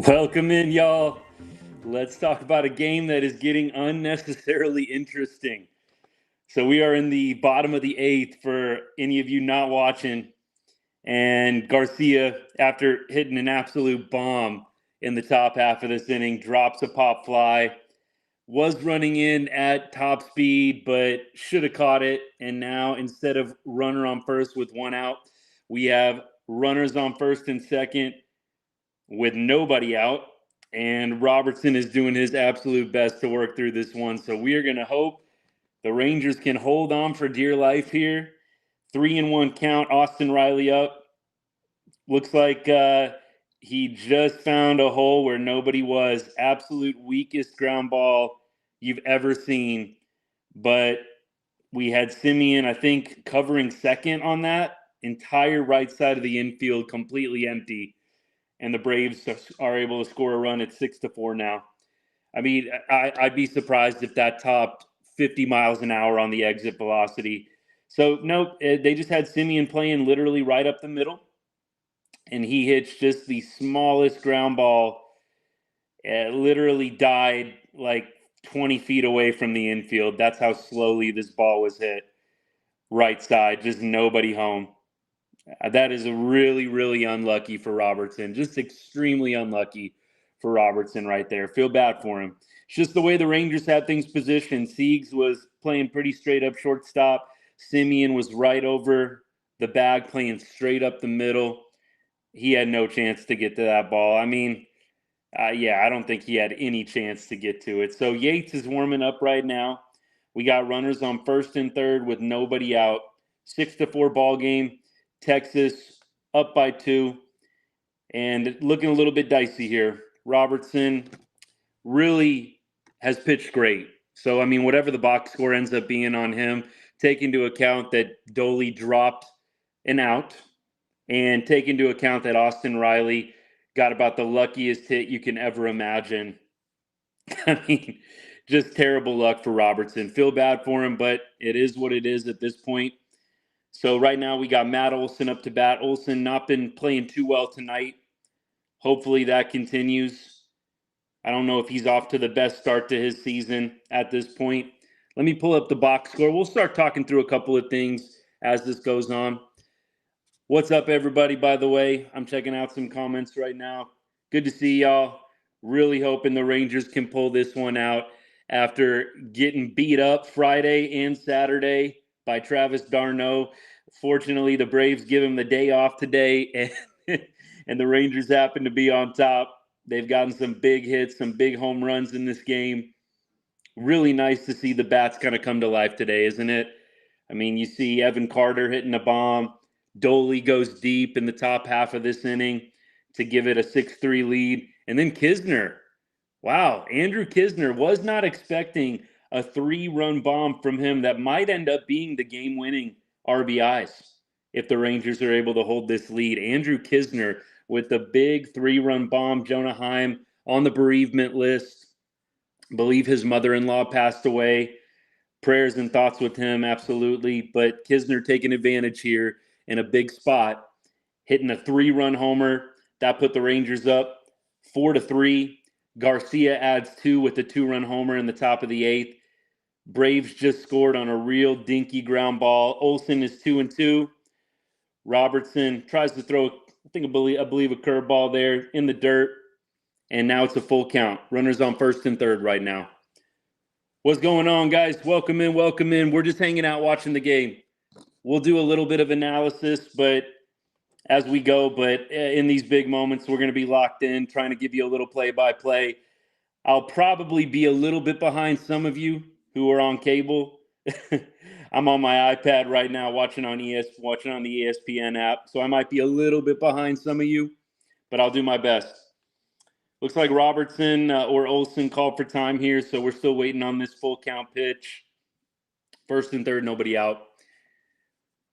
Welcome in, y'all. Let's talk about a game that is getting unnecessarily interesting. So, we are in the bottom of the eighth for any of you not watching. And Garcia, after hitting an absolute bomb in the top half of this inning, drops a pop fly. Was running in at top speed, but should have caught it. And now, instead of runner on first with one out, we have runners on first and second with nobody out. And Robertson is doing his absolute best to work through this one. So we are going to hope the Rangers can hold on for dear life here. 3-1 count. Austin Riley up. Looks like he just found a hole where nobody was. Absolute weakest ground ball you've ever seen. But we had Simeon, I think, covering second on that. Entire right side of the infield completely empty. And the Braves are able to score a run at 6-4 now. I mean, I'd be surprised if that topped 50 miles an hour on the exit velocity. So, no, they just had Simeon playing literally right up the middle, and he hits just the smallest ground ball. It literally died like 20 feet away from the infield. That's how slowly this ball was hit. Right side, just nobody home. That is really, really unlucky for Robertson. Just extremely unlucky for Robertson right there. Feel bad for him. It's just the way the Rangers had things positioned. Siegs was playing pretty straight up shortstop. Simeon was right over the bag, playing straight up the middle. He had no chance to get to that ball. I mean, I don't think he had any chance to get to it. So Yates is warming up right now. We got runners on first and third with nobody out. 6-4 ball game. Texas up by 2 and looking a little bit dicey here. Robertson really has pitched great. So, I mean, whatever the box score ends up being on him, take into account that Doley dropped an out and take into account that Austin Riley got about the luckiest hit you can ever imagine. I mean, just terrible luck for Robertson. Feel bad for him, but it is what it is at this point. So right now we got Matt Olson up to bat. Olson not been playing too well tonight. Hopefully that continues. I don't know if he's off to the best start to his season at this point. Let me pull up the box score. We'll start talking through a couple of things as this goes on. What's up, everybody, by the way? I'm checking out some comments right now. Good to see y'all. Really hoping the Rangers can pull this one out after getting beat up Friday and Saturday by Travis d'Arnaud. Fortunately, the Braves give him the day off today, and the Rangers happen to be on top. They've gotten some big hits, some big home runs in this game. Really nice to see the bats kind of come to life today, isn't it? I mean, you see Evan Carter hitting a bomb. Doley goes deep in the top half of this inning to give it a 6-3 lead. And then Kisner. Wow, Andrew Kisner, was not expecting a 3-run bomb from him that might end up being the game-winning RBIs if the Rangers are able to hold this lead. Andrew Kisner with the big 3-run bomb. Jonah Heim on the bereavement list. I believe his mother-in-law passed away. Prayers and thoughts with him, absolutely. But Kisner taking advantage here in a big spot, hitting a 3-run homer. That put the Rangers up 4-3. Garcia adds 2 with the 2-run homer in the top of the 8th. Braves just scored on a real dinky ground ball. Olson is 2-2. Robertson tries to throw, I believe a curveball there in the dirt. And now it's a full count. Runners on first and third right now. What's going on, guys? Welcome in, welcome in. We're just hanging out watching the game. We'll do a little bit of analysis, but as we go. But in these big moments, we're going to be locked in, trying to give you a little play-by-play. I'll probably be a little bit behind some of you who are on cable. I'm on my iPad right now, watching on the ESPN app, so I might be a little bit behind some of you, but I'll do my best. Looks like Robertson or Olson called for time here, so we're still waiting on this full count pitch. First and third, nobody out.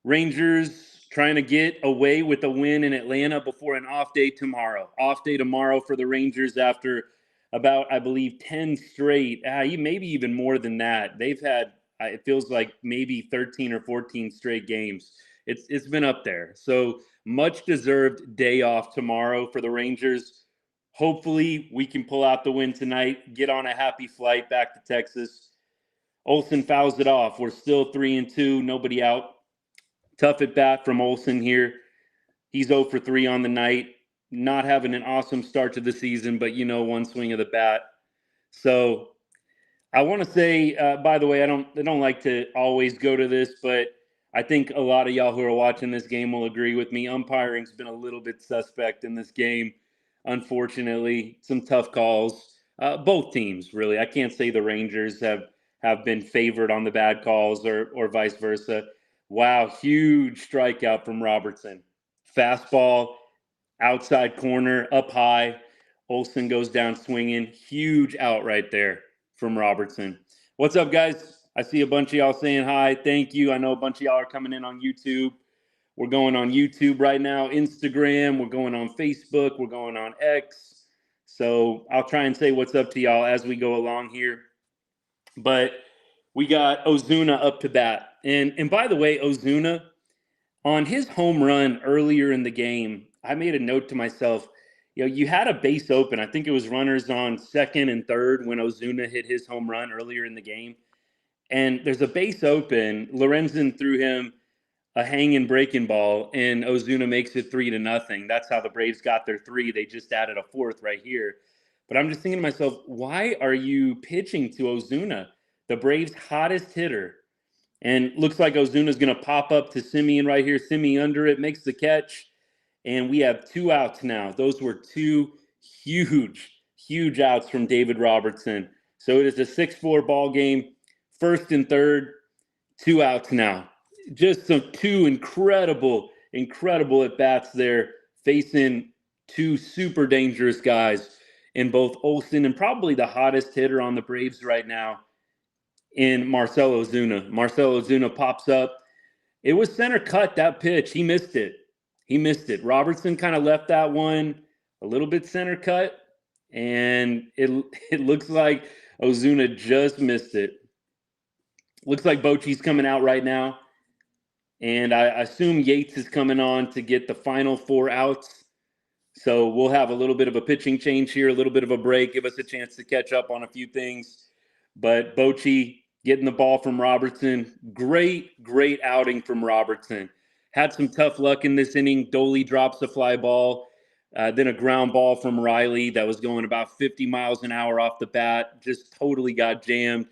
Rangers trying to get away with a win in Atlanta before an off day tomorrow. Off day tomorrow for the Rangers after about, I believe, 10 straight, maybe even more than that. They've had, it feels like maybe 13 or 14 straight games. It's been up there. So much deserved day off tomorrow for the Rangers. Hopefully, we can pull out the win tonight, get on a happy flight back to Texas. Olson fouls it off. We're still 3-2, nobody out. Tough at bat from Olson here. He's 0 for 3 on the night. Not having an awesome start to the season, but one swing of the bat. So I want to say, by the way, I don't like to always go to this, but I think a lot of y'all who are watching this game will agree with me. Umpiring's been a little bit suspect in this game, unfortunately. Some tough calls. Both teams, really. I can't say the Rangers have been favored on the bad calls or vice versa. Wow, huge strikeout from Robertson. Fastball, outside corner, up high. Olson goes down swinging. Huge out right there from Robertson. What's up, guys? I see a bunch of y'all saying hi. Thank you. I know a bunch of y'all are coming in on YouTube. We're going on YouTube right now, Instagram. We're going on Facebook. We're going on X. So I'll try and say what's up to y'all as we go along here. But we got Ozuna up to bat. And by the way, Ozuna, on his home run earlier in the game, I made a note to myself, you had a base open. I think it was runners on second and third when Ozuna hit his home run earlier in the game. And there's a base open. Lorenzen threw him a hanging breaking ball, and Ozuna makes it 3-0. That's how the Braves got their 3. They just added a 4th right here. But I'm just thinking to myself, why are you pitching to Ozuna, the Braves' hottest hitter? And looks like Ozuna's going to pop up to Semien right here. Semien under it, makes the catch. And we have 2 outs now. Those were 2 huge outs from David Robertson. So it is a 6-4 ball game. First and third, 2 outs now. Just some 2 incredible at-bats there, facing 2 super dangerous guys in both Olson and probably the hottest hitter on the Braves right now in Marcell Ozuna. Marcell Ozuna pops up. It was center cut, that pitch. He missed it. Robertson kind of left that one a little bit center cut, and it looks like Ozuna just missed it. Looks like Bochy's coming out right now, and I assume Yates is coming on to get the final 4 outs. So we'll have a little bit of a pitching change here, a little bit of a break, give us a chance to catch up on a few things. But Bochy getting the ball from Robertson. Great outing from Robertson. Had some tough luck in this inning. Doley drops a fly ball. Then a ground ball from Riley that was going about 50 miles an hour off the bat. Just totally got jammed.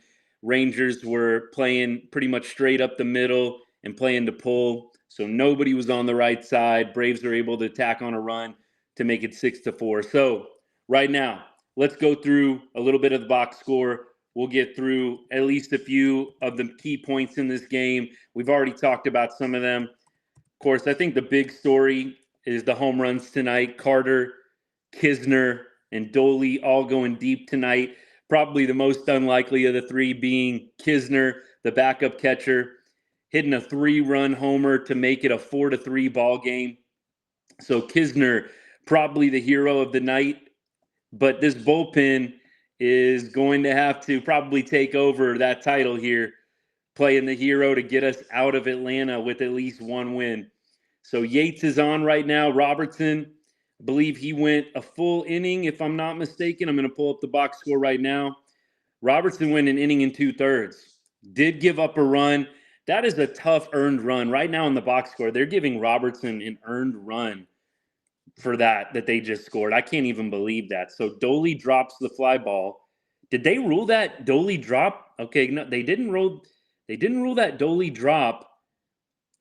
Rangers were playing pretty much straight up the middle and playing to pull. So nobody was on the right side. Braves are able to tack on a run to make it 6-4. So right now, let's go through a little bit of the box score. We'll get through at least a few of the key points in this game. We've already talked about some of them. Of course, I think the big story is the home runs tonight. Carter, Kisner, and Doley all going deep tonight. Probably the most unlikely of the 3 being Kisner, the backup catcher, hitting a 3-run homer to make it a 4-3 ball game. So Kisner, probably the hero of the night. But this bullpen is going to have to probably take over that title here, playing the hero to get us out of Atlanta with at least 1 win. So Yates is on right now. Robertson, I believe he went a full inning, if I'm not mistaken. I'm going to pull up the box score right now. Robertson went an inning and 2/3. Did give up a run. That is a tough earned run. Right now in the box score, they're giving Robertson an earned run for that they just scored. I can't even believe that. So Doley drops the fly ball. Did they rule that Doley drop? Okay, no, they didn't rule that Doley drop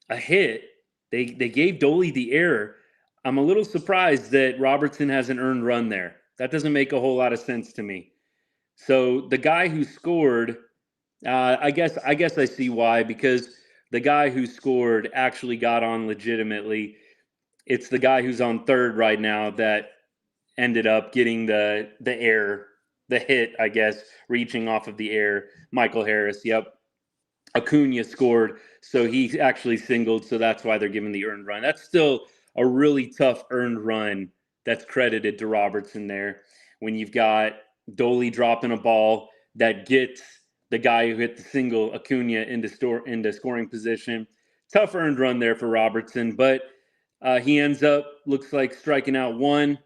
a hit. They gave Doley the error. I'm a little surprised that Robertson has an earned run there. That doesn't make a whole lot of sense to me. So the guy who scored, I guess I see why, because the guy who scored actually got on legitimately. It's the guy who's on third right now that ended up getting the error, the hit, I guess, reaching off of the air. Michael Harris, yep. Acuna scored, so he actually singled, so that's why they're giving the earned run. That's still a really tough earned run that's credited to Robertson there. When you've got Doley dropping a ball that gets the guy who hit the single, Acuna, into scoring position. Tough earned run there for Robertson, but he ends up, looks like, striking out 1.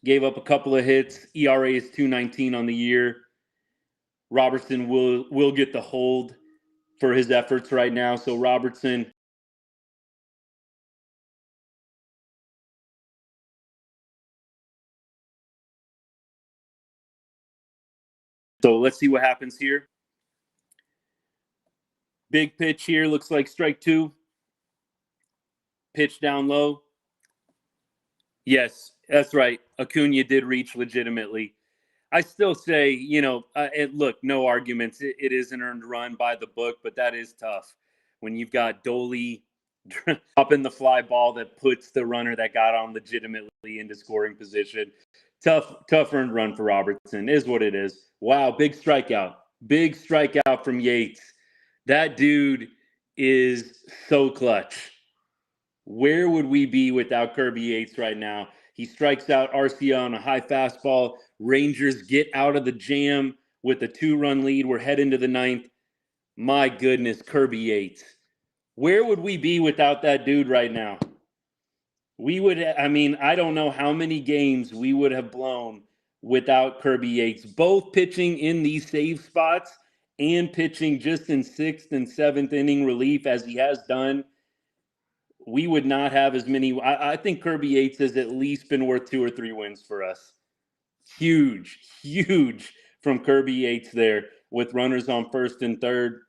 gave up a couple of hits. ERA is 2.19 on the year. Robertson will get the hold for his efforts right now. So Robertson, so let's see what happens here. Big pitch here, looks like strike two. Pitch down low. Yes, that's right. Acuna did reach legitimately. I still say, look, no arguments. It is an earned run by the book, but that is tough when you've got Dolly up in the fly ball that puts the runner that got on legitimately into scoring position. Tough earned run for Robertson is what it is. Wow, big strikeout from Yates. That dude is so clutch. Where would we be without Kirby Yates right now? He strikes out Arcia on a high fastball. Rangers get out of the jam with a 2-run lead. We're heading to the ninth. My goodness, Kirby Yates. Where would we be without that dude right now? I don't know how many games we would have blown without Kirby Yates, both pitching in these save spots and pitching just in 6th and 7th inning relief as he has done. We would not have as many. I think Kirby Yates has at least been worth 2 or 3 wins for us. Huge from Kirby Yates there with runners on 1st and 3rd.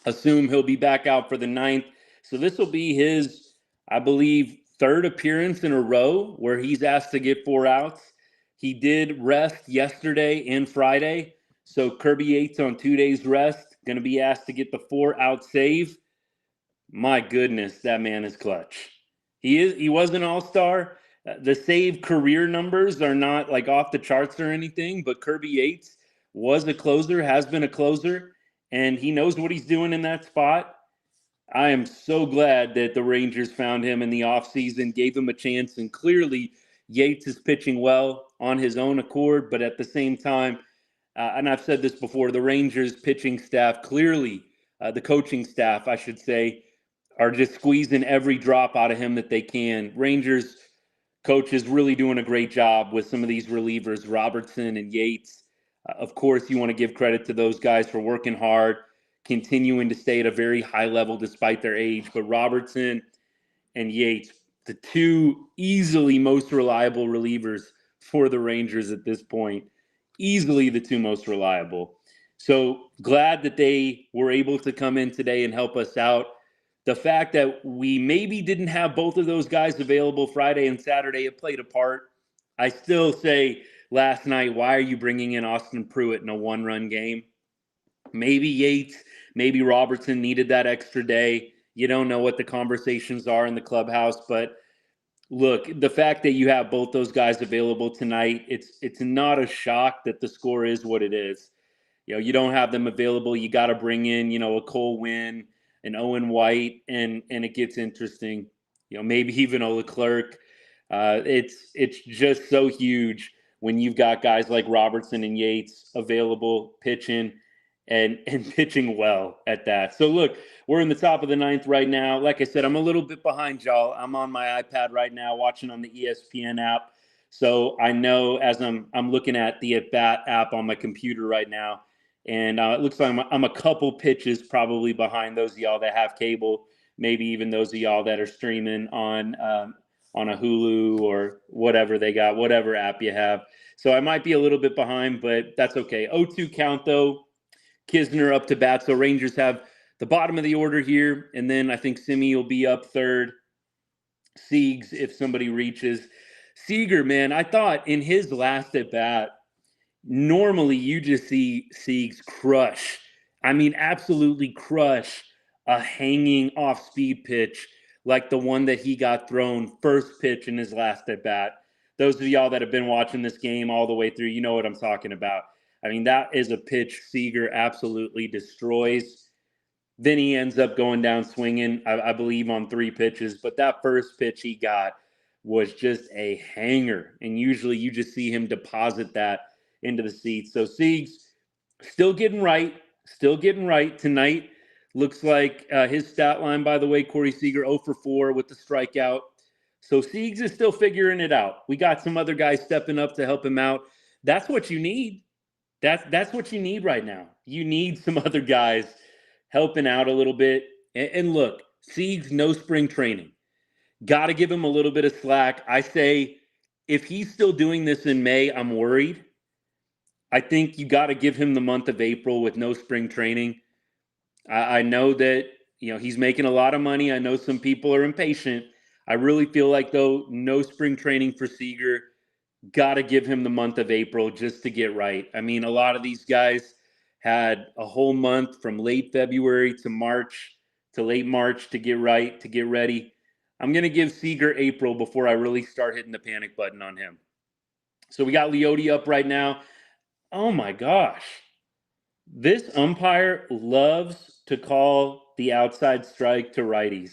Assume he'll be back out for the 9th. So this will be his, I believe, 3rd appearance in a row where he's asked to get 4 outs. He did rest yesterday and Friday. So Kirby Yates on 2 days rest, going to be asked to get the 4-out save. My goodness, that man is clutch. He was an all-star. The save career numbers are not like off the charts or anything, but Kirby Yates was a closer, has been a closer, and he knows what he's doing in that spot. I am so glad that the Rangers found him in the offseason, gave him a chance, and clearly Yates is pitching well on his own accord, but at the same time, and I've said this before, the Rangers pitching staff clearly, the coaching staff, I should say, are just squeezing every drop out of him that they can. Rangers coach is really doing a great job with some of these relievers, Robertson and Yates. Of course, you want to give credit to those guys for working hard, continuing to stay at a very high level despite their age. But Robertson and Yates, the 2 easily most reliable relievers for the Rangers at this point, easily the 2 most reliable. So glad that they were able to come in today and help us out. The fact that we maybe didn't have both of those guys available Friday and Saturday, it played a part. I still say last night, why are you bringing in Austin Pruitt in a 1-run game? Maybe Yates, maybe Robertson needed that extra day. You don't know what the conversations are in the clubhouse, but look, the fact that you have both those guys available tonight, it's not a shock that the score is what it is. You don't have them available. You got to bring in, a Cole Winn, an Owen White, and it gets interesting. Maybe even a Leclerc. It's just so huge when you've got guys like Robertson and Yates available pitching and pitching well at that. So look, we're in the top of the 9th right now. Like I said, I'm a little bit behind y'all. I'm on my iPad right now watching on the ESPN app. So I know as I'm looking at the at-bat app on my computer right now, and it looks like I'm a couple pitches probably behind those of y'all that have cable, maybe even those of y'all that are streaming on a Hulu or whatever they got, whatever app you have. So I might be a little bit behind, but that's okay. 0-2 count, though. Kisner up to bat. So Rangers have the bottom of the order here, and then I think Simi will be up 3rd. Siegs, if somebody reaches. Seager, man, I thought in his last at-bat, normally you just see Siegs crush. Absolutely crush a hanging off-speed pitch like the one that he got thrown first pitch in his last at-bat. Those of y'all that have been watching this game all the way through, you know what I'm talking about. That is a pitch Seager absolutely destroys. Then he ends up going down swinging, I believe, on 3 pitches. But that first pitch he got was just a hanger. And usually you just see him deposit that into the seats. So Siegs still getting right tonight. Looks like his stat line, by the way, Corey Seager 0 for 4 with the strikeout. So Siegs is still figuring it out. We got some other guys stepping up to help him out. That's what you need. That's what you need right now. You need some other guys helping out a little bit. And look, Siegs, no spring training. Got to give him a little bit of slack. I say if he's still doing this in May, I'm worried. I think you got to give him the month of April with no spring training. I know that he's making a lot of money. I know some people are impatient. I really feel like, though, no spring training for Seager. Got to give him the month of April just to get right. I mean, a lot of these guys had a whole month from late February to March to late March to get right, to get ready. I'm going to give Seager April before I really start hitting the panic button on him. So we got Leote up right now. Oh my gosh. This umpire loves to call the outside strike to righties.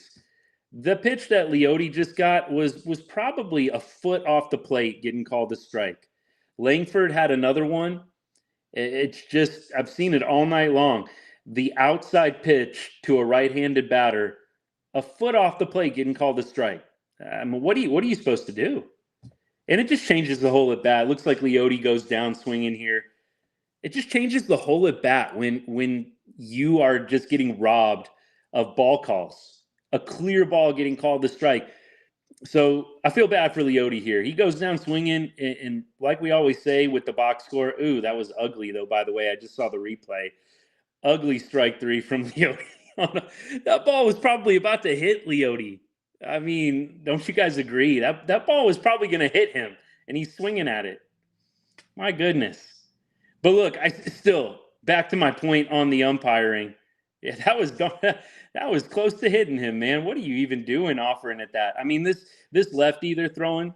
The pitch that Leote just got was probably a foot off the plate getting called a strike. Langford had another one. It's just, I've seen it all night long. The outside pitch to a right-handed batter, a foot off the plate getting called a strike. I mean, what are you supposed to do? And it just changes the whole at bat. It looks like Leote goes down swinging here. It just changes the whole at bat when you are just getting robbed of ball calls. A clear ball getting called the strike. So I feel bad for Leote here. He goes down swinging, and like we always say with the box score, ooh, that was ugly, though, by the way. I just saw the replay. Ugly strike three from Leote. That ball was probably about to hit Leote. I mean, don't you guys agree? That ball was probably going to hit him, and he's swinging at it. My goodness. But look, I still, back to my point on the umpiring. Yeah, that was close to hitting him, man. What are you even doing offering at that? I mean, this lefty they're throwing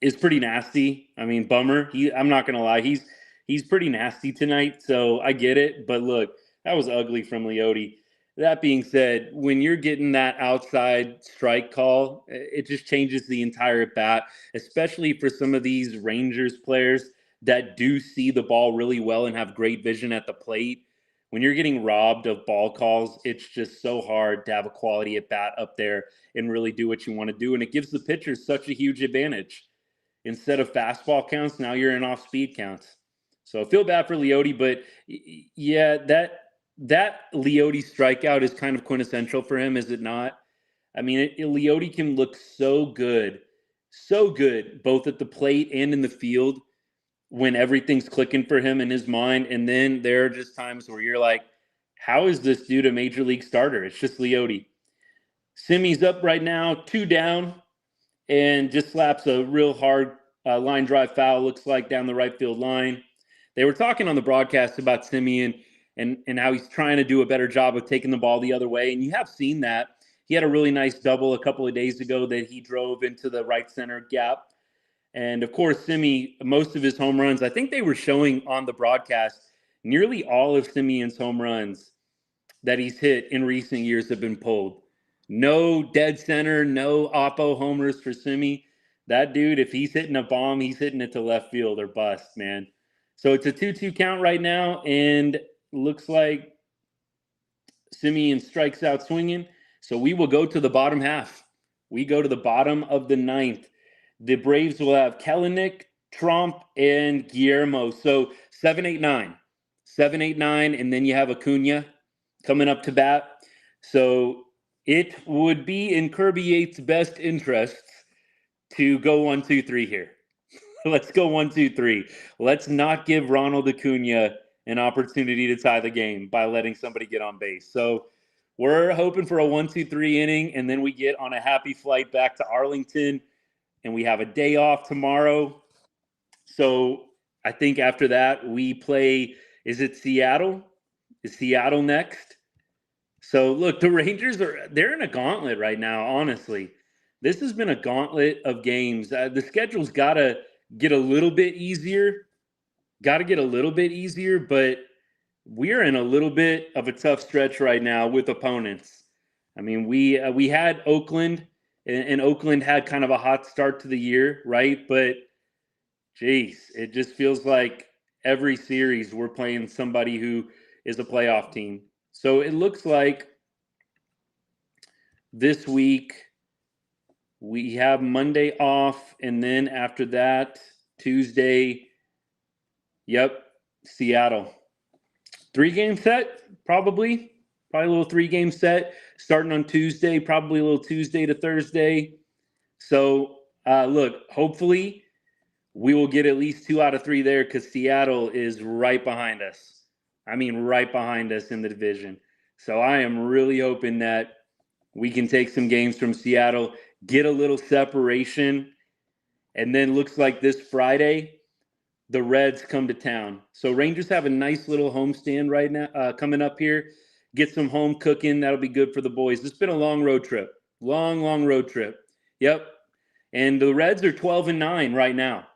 is pretty nasty. I mean, bummer. I'm not gonna lie, he's pretty nasty tonight. So I get it, but look, that was ugly from Leote. That being said, when you're getting that outside strike call, it just changes the entire at bat, especially for some of these Rangers players that do see the ball really well and have great vision at the plate. When you're getting robbed of ball calls, it's just so hard to have a quality at bat up there and really do what you want to do. And it gives the pitchers such a huge advantage. Instead of fastball counts, now you're in off speed counts. So I feel bad for Leote, but yeah, that Leote strikeout is kind of quintessential for him, is it not? I mean, Leote can look so good, both at the plate and in the field when everything's clicking for him in his mind. And then there are just times where you're like, how is this dude a major league starter? It's just Leote. Simi's up right now, 2 down, and just slaps a real hard line drive foul, looks like, down the right field line. They were talking on the broadcast about Semien and how he's trying to do a better job of taking the ball the other way. And you have seen that. He had a really nice double a couple of days ago that he drove into the right center gap. And of course, Simi, most of his home runs, I think they were showing on the broadcast, nearly all of Semien's home runs that he's hit in recent years have been pulled. No dead center, no oppo homers for Simi. That dude, if he's hitting a bomb, he's hitting it to left field or bust, man. So it's a 2-2 count right now, and looks like Semien strikes out swinging. So we will go to the bottom half. We go to the bottom of the 9th. The Braves will have Kelenic, Trump, and Guillermo. So 7-8-9. 7-8-9, and then you have Acuna coming up to bat. So it would be in Kirby Yates' best interests to go 1-2-3 here. Let's go 1-2-3. Let's not give Ronald Acuna an opportunity to tie the game by letting somebody get on base. So we're hoping for a 1-2-3 inning, and then we get on a happy flight back to Arlington, and we have a day off tomorrow. So I think after that we play, is it Seattle? Is Seattle next? So look, the Rangers they're in a gauntlet right now, honestly. This has been a gauntlet of games. The schedule's got to get a little bit easier. But we're in a little bit of a tough stretch right now with opponents. I mean, we had Oakland, and Oakland had kind of a hot start to the year, right? But, geez, it just feels like every series we're playing somebody who is a playoff team. So it looks like this week We have Monday off, and then after that, Tuesday, yep, Seattle. 3-game set, probably a little 3-game set starting on Tuesday, probably a little Tuesday to Thursday. So, look, hopefully we will get at least 2 out of 3 there because Seattle is right behind us. I mean, right behind us in the division. So I am really hoping that we can take some games from Seattle, get a little separation, and then looks like this Friday, the Reds come to town. So Rangers have a nice little homestand right now coming up here. Get some home cooking. That'll be good for the boys. It's been a long road trip. Long road trip. Yep. And the Reds are 12-9 right now.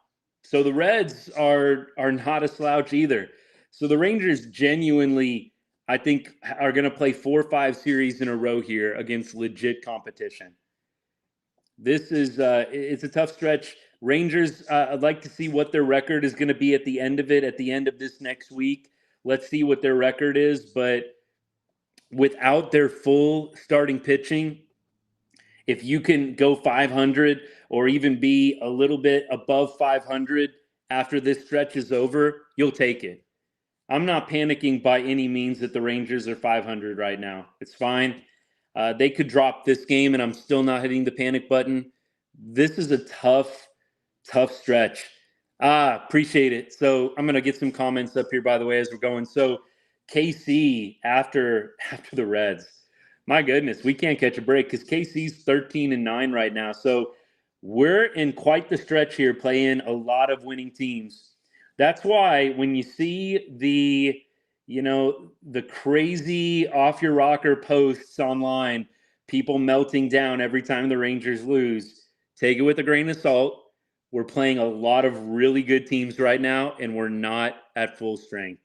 So the Reds are not a slouch either. So the Rangers genuinely, I think, are going to play 4 or 5 series in a row here against legit competition. This is it's a tough stretch. Rangers, I'd like to see what their record is going to be at the end of it, at the end of this next week. Let's see what their record is. But without their full starting pitching, if you can go 500 or even be a little bit above 500 after this stretch is over, you'll take it. I'm not panicking by any means that the Rangers are 500 right now. It's fine. They could drop this game, and I'm still not hitting the panic button. This is a tough stretch. Appreciate it. So I'm going to get some comments up here, by the way, as we're going. So KC after the Reds. My goodness, we can't catch a break because KC's 13-9 right now. So we're in quite the stretch here, playing a lot of winning teams. That's why when you see the crazy off your rocker posts online, people melting down every time the Rangers lose, take it with a grain of salt. We're playing a lot of really good teams right now, and we're not at full strength.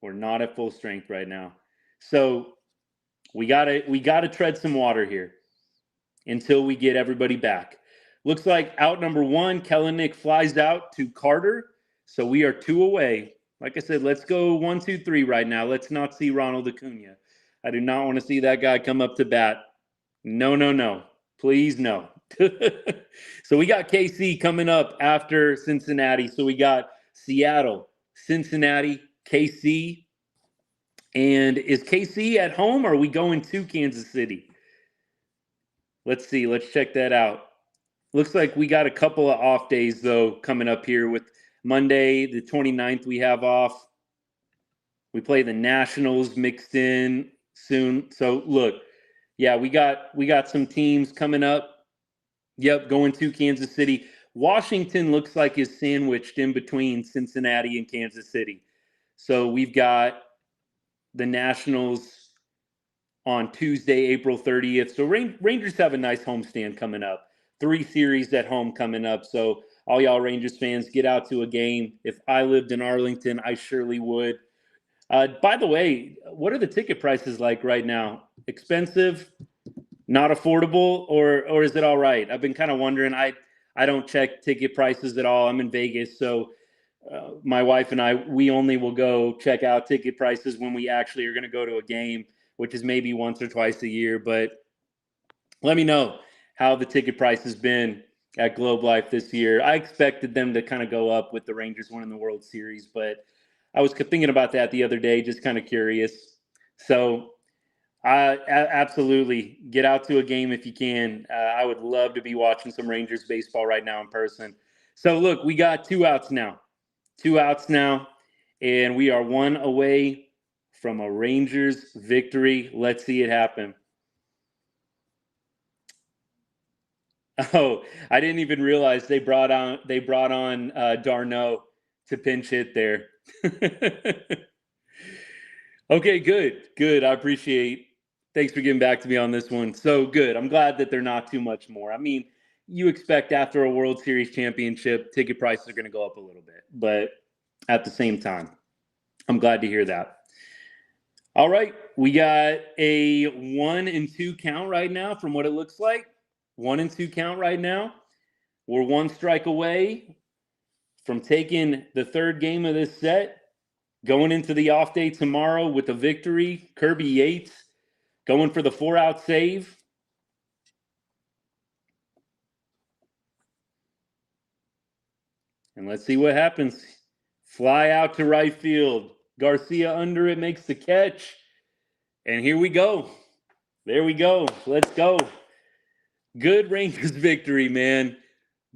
We're not at full strength right now. So we gotta tread some water here until we get everybody back. Looks like out number 1, Kelenic flies out to Carter. So we are 2 away. Like I said, let's go 1, 2, 3 right now. Let's not see Ronald Acuna. I do not want to see that guy come up to bat. No. Please, no. So we got KC coming up after Cincinnati. So we got Seattle, Cincinnati, KC. And is KC at home, or are we going to Kansas City? Let's see. Let's check that out. Looks like we got a couple of off days, though, coming up here with Monday, the 29th, we have off. We play the Nationals mixed in soon. So, look, yeah, we got some teams coming up. Yep, going to Kansas City. Washington looks like is sandwiched in between Cincinnati and Kansas City. So we've got the Nationals on Tuesday, April 30th. So Rangers have a nice homestand coming up. 3 series at home coming up. So all y'all Rangers fans, get out to a game. If I lived in Arlington, I surely would. By the way, what are the ticket prices like right now? Expensive? Not affordable, or is it all right? I've been kind of wondering. I don't check ticket prices at all. I'm in Vegas, so my wife and I, we only will go check out ticket prices when we actually are going to go to a game, which is maybe once or twice a year. But let me know how the ticket price has been at Globe Life this year. I expected them to kind of go up with the Rangers winning the World Series, but I was thinking about that the other day, just kind of curious. So absolutely get out to a game if you can. I would love to be watching some Rangers baseball right now in person. So look, we got 2 outs now. 2 outs now, and we are 1 away from a Rangers victory. Let's see it happen. Oh, I didn't even realize they brought on d'Arnaud to pinch hit there. Okay, good. I appreciate. Thanks for getting back to me on this one. So good. I'm glad that they're not too much more. I mean, you expect after a World Series championship, ticket prices are going to go up a little bit, but at the same time, I'm glad to hear that. All right, we got a 1-2 count right now from what it looks like. 1-2 count right now. We're 1 strike away from taking the 3rd game of this set, going into the off day tomorrow with a victory. Kirby Yates going for the 4-out save. And let's see what happens. Fly out to right field. Garcia under it, makes the catch. And here we go. There we go. Let's go. Good Rangers victory, man.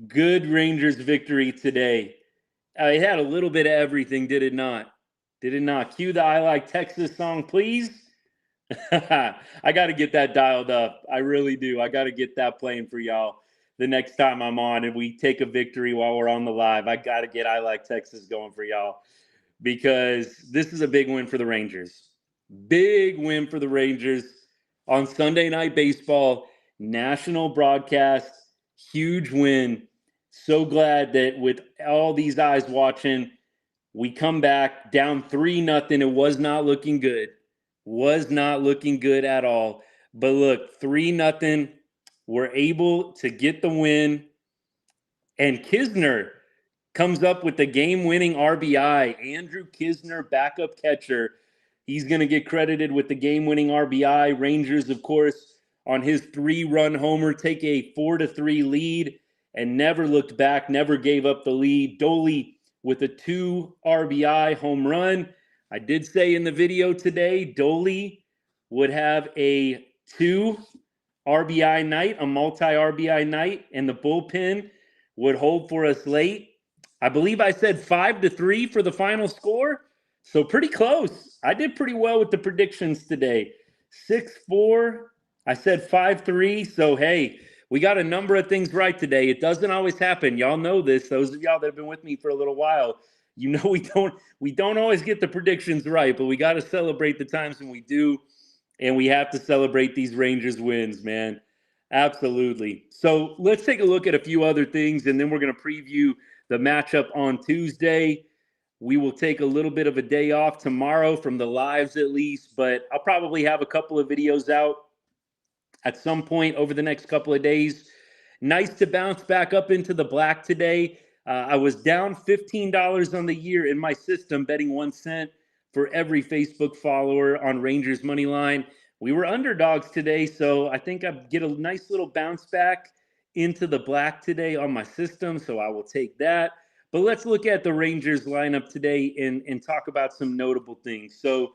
Good Rangers victory today. It had a little bit of everything, did it not? Did it not? Cue the I Like Texas song, please. I got to get that dialed up. I really do. I got to get that playing for y'all the next time I'm on and we take a victory while we're on the live. I got to get I Like Texas going for y'all because this is a big win for the Rangers. Big win for the Rangers on Sunday Night Baseball, national broadcast, huge win. So glad that with all these eyes watching, we come back down 3-0. It was not looking good. Was not looking good at all. But look, 3-0. We're able to get the win. And Knizner comes up with the game-winning RBI. Andrew Knizner, backup catcher. He's going to get credited with the game-winning RBI. Rangers, of course, on his 3-run homer, take a 4-3 lead and never looked back, never gave up the lead. Dolly with a 2 RBI home run. I did say in the video today, Dolly would have a 2 RBI night, a multi-RBI night, and the bullpen would hold for us late. I believe I said 5-3 for the final score, so pretty close. I did pretty well with the predictions today. 6-4, I said 5-3, so hey, we got a number of things right today. It doesn't always happen. Y'all know this. Those of y'all that have been with me for a little while, you know we don't always get the predictions right, but we got to celebrate the times when we do, and we have to celebrate these Rangers wins, man. Absolutely. So let's take a look at a few other things, and then we're going to preview the matchup on Tuesday. We will take a little bit of a day off tomorrow from the lives at least, but I'll probably have a couple of videos out at some point over the next couple of days. Nice to bounce back up into the black today. I was down $15 on the year in my system, betting 1 cent for every Facebook follower on Rangers money line. We were underdogs today, so I think I get a nice little bounce back into the black today on my system, so I will take that. But let's look at the Rangers lineup today and talk about some notable things. So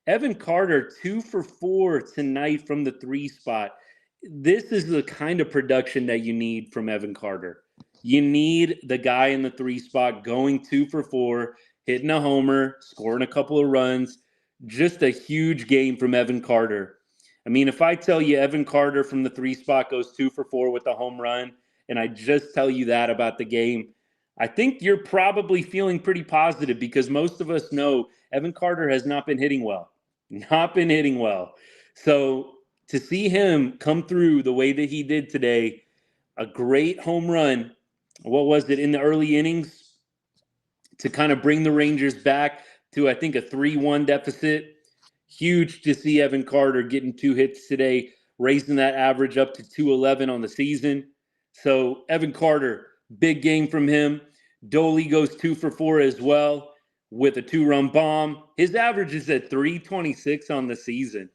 Evan Carter, 2 for 4 tonight from the 3 spot. This is the kind of production that you need from Evan Carter. You need the guy in the 3 spot going 2 for 4, hitting a homer, scoring a couple of runs. Just a huge game from Evan Carter. I mean, if I tell you Evan Carter from the 3 spot goes 2 for 4 with a home run, and I just tell you that about the game, I think you're probably feeling pretty positive because most of us know Evan Carter has not been hitting well. Not been hitting well. So to see him come through the way that he did today, a great home run, what was it, in the early innings to kind of bring the Rangers back to, I think, a 3-1 deficit. Huge to see Evan Carter getting 2 hits today, raising that average up to 211 on the season. So Evan Carter, big game from him. Dolly goes 2 for 4 as well with a 2-run bomb. His average is at 326 on the season.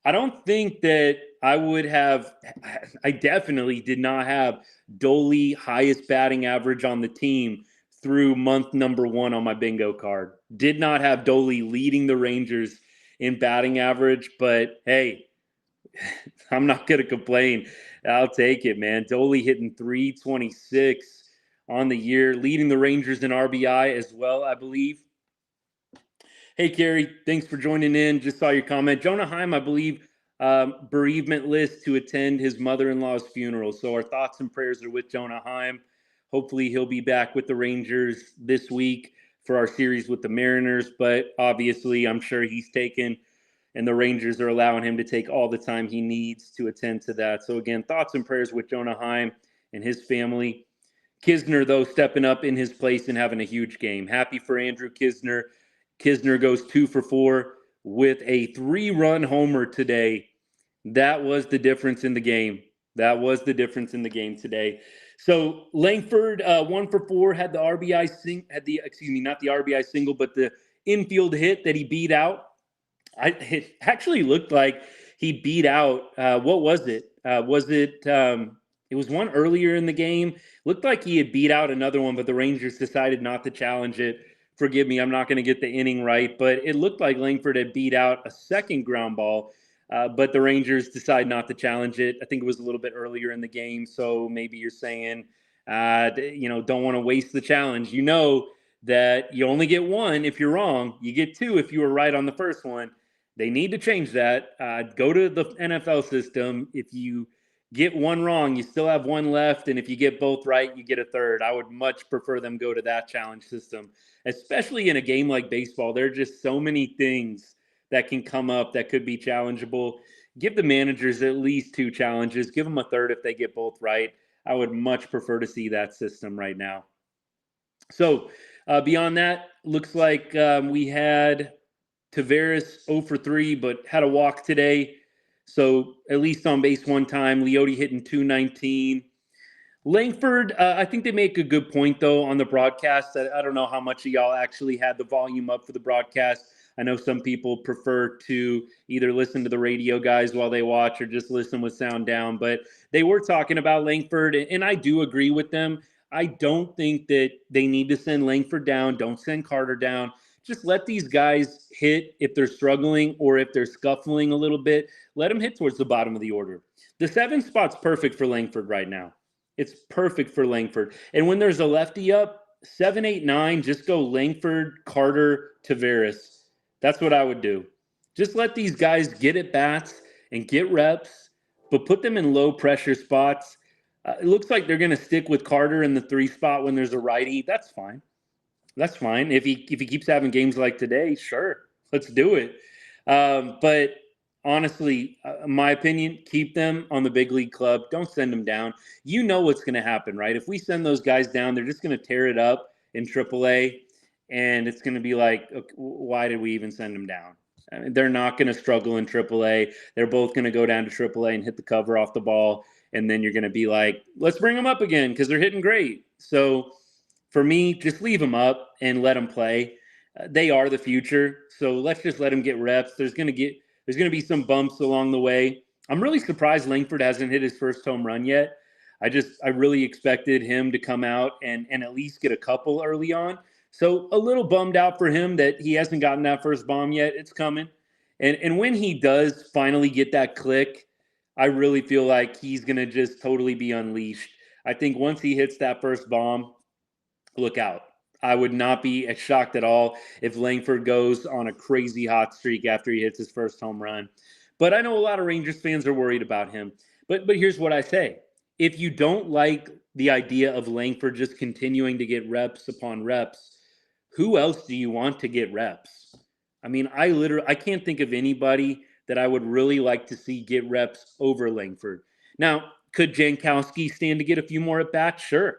I don't think that I definitely did not have Dolly highest batting average on the team through month number 1 on my bingo card. Did not have Dolly leading the Rangers in batting average, but hey, I'm not going to complain. I'll take it, man. Dolly hitting 326 on the year, leading the Rangers in RBI as well, I believe. Hey, Carrie, thanks for joining in. Just saw your comment. Jonah Heim, I believe, bereavement list to attend his mother-in-law's funeral. So our thoughts and prayers are with Jonah Heim. Hopefully he'll be back with the Rangers this week for our series with the Mariners. But obviously, I'm sure he's taken, and the Rangers are allowing him to take all the time he needs to attend to that. So again, thoughts and prayers with Jonah Heim and his family. Knizner, though, stepping up in his place and having a huge game. Happy for Andrew Knizner. Knizner goes 2 for 4 with a 3-run homer today. That was the difference in the game. That was the difference in the game today. So Langford, 1 for 4, had the RBI not the RBI single, but the infield hit that he beat out. It actually looked like he beat out. What was it? It It was one earlier in the game. Looked like he had beat out another one, but the Rangers decided not to challenge it. Forgive me, I'm not going to get the inning right, but it looked like Langford had beat out a second ground ball, but the Rangers decided not to challenge it. I think it was a little bit earlier in the game, so maybe you're saying, don't want to waste the challenge. You know that you only get one if you're wrong. You get two if you were right on the first one. They need to change that. Go to the NFL system. If you get one wrong, you still have one left. And if you get both right, you get a third. I would much prefer them go to that challenge system, especially in a game like baseball. There are just so many things that can come up that could be challengeable. Give the managers at least two challenges. Give them a third if they get both right. I would much prefer to see that system right now. So beyond that, looks like we had Taveras 0 for 3, but had a walk today. So at least on base one time. Leote hitting 219. Langford, I think they make a good point, though, on the broadcast. I don't know how much of y'all actually had the volume up for the broadcast. I know some people prefer to either listen to the radio guys while they watch or just listen with sound down. But they were talking about Langford, and I do agree with them. I don't think that they need to send Langford down. Don't send Carter down. Just let these guys hit if they're struggling or if they're scuffling a little bit. Let them hit towards the bottom of the order. The 7th spot's perfect for Langford right now. It's perfect for Langford. And when there's a lefty up, 7, 8, 9, just go Langford, Carter, Taveras. That's what I would do. Just let these guys get at bats and get reps, but put them in low pressure spots. It looks like they're going to stick with Carter in the 3 spot when there's a righty. That's fine. That's fine. If he keeps having games like today, sure, let's do it. But honestly, my opinion, keep them on the big league club. Don't send them down. You know what's going to happen, right? If we send those guys down, they're just going to tear it up in AAA, and it's going to be like, okay, why did we even send them down? I mean, they're not going to struggle in AAA. They're both going to go down to AAA and hit the cover off the ball, and then you're going to be like, let's bring them up again because they're hitting great. So for me, just leave them up and let them play. They are the future, so let's just let them get reps. There's going to be some bumps along the way. I'm really surprised Langford hasn't hit his first home run yet. I really expected him to come out and at least get a couple early on. So a little bummed out for him that he hasn't gotten that first bomb yet. It's coming. And when he does finally get that click, I really feel like he's going to just totally be unleashed. I think once he hits that first bomb, look out. I would not be shocked at all if Langford goes on a crazy hot streak after he hits his first home run. But I know a lot of Rangers fans are worried about him. But here's what I say. If you don't like the idea of Langford just continuing to get reps upon reps, who else do you want to get reps? I mean, I can't think of anybody that I would really like to see get reps over Langford. Now, could Jankowski stand to get a few more at bats? Sure.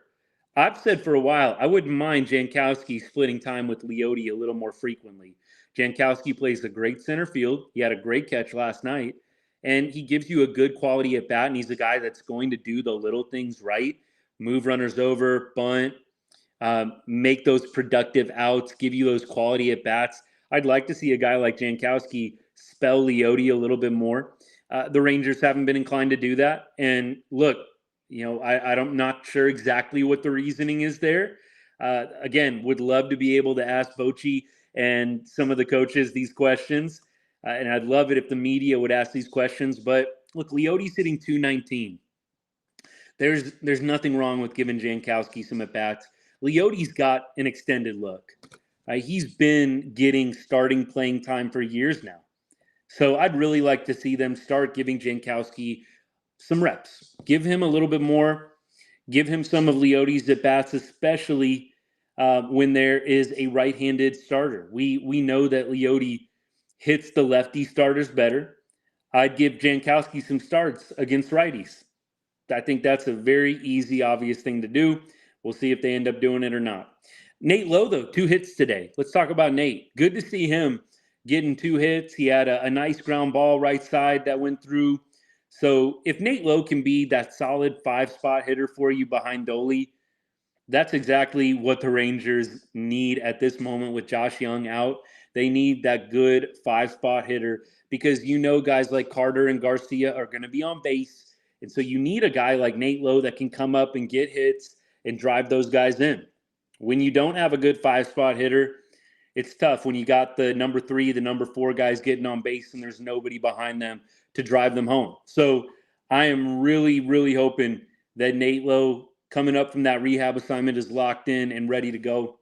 I've said for a while, I wouldn't mind Jankowski splitting time with Leote a little more frequently. Jankowski plays a great center field. He had a great catch last night, and he gives you a good quality at bat, and he's a guy that's going to do the little things right, move runners over, bunt, make those productive outs, give you those quality at bats. I'd like to see a guy like Jankowski spell Leote a little bit more. The Rangers haven't been inclined to do that. And look, I'm not sure exactly what the reasoning is there. Again, would love to be able to ask Bochy and some of the coaches these questions. And I'd love it if the media would ask these questions. But look, Leote's hitting 219. There's nothing wrong with giving Jankowski some at-bats. Leote's got an extended look. He's been getting starting playing time for years now. So I'd really like to see them start giving Jankowski some reps. Give him a little bit more. Give him some of Leote's at-bats, especially when there is a right-handed starter. We know that Leote hits the lefty starters better. I'd give Jankowski some starts against righties. I think that's a very easy, obvious thing to do. We'll see if they end up doing it or not. Nate Lowe, though, 2 hits today. Let's talk about Nate. Good to see him getting 2 hits. He had a nice ground ball right side that went through. So if Nate Lowe can be that solid 5-spot hitter for you behind Dolly, that's exactly what the Rangers need at this moment with Josh Young out. They need that good 5-spot hitter because guys like Carter and Garcia are going to be on base. And so you need a guy like Nate Lowe that can come up and get hits and drive those guys in. When you don't have a good 5-spot hitter, it's tough when you got the number 3, the number 4 guys getting on base and there's nobody behind them to drive them home. So I am really, really hoping that Nate Lowe coming up from that rehab assignment is locked in and ready to go.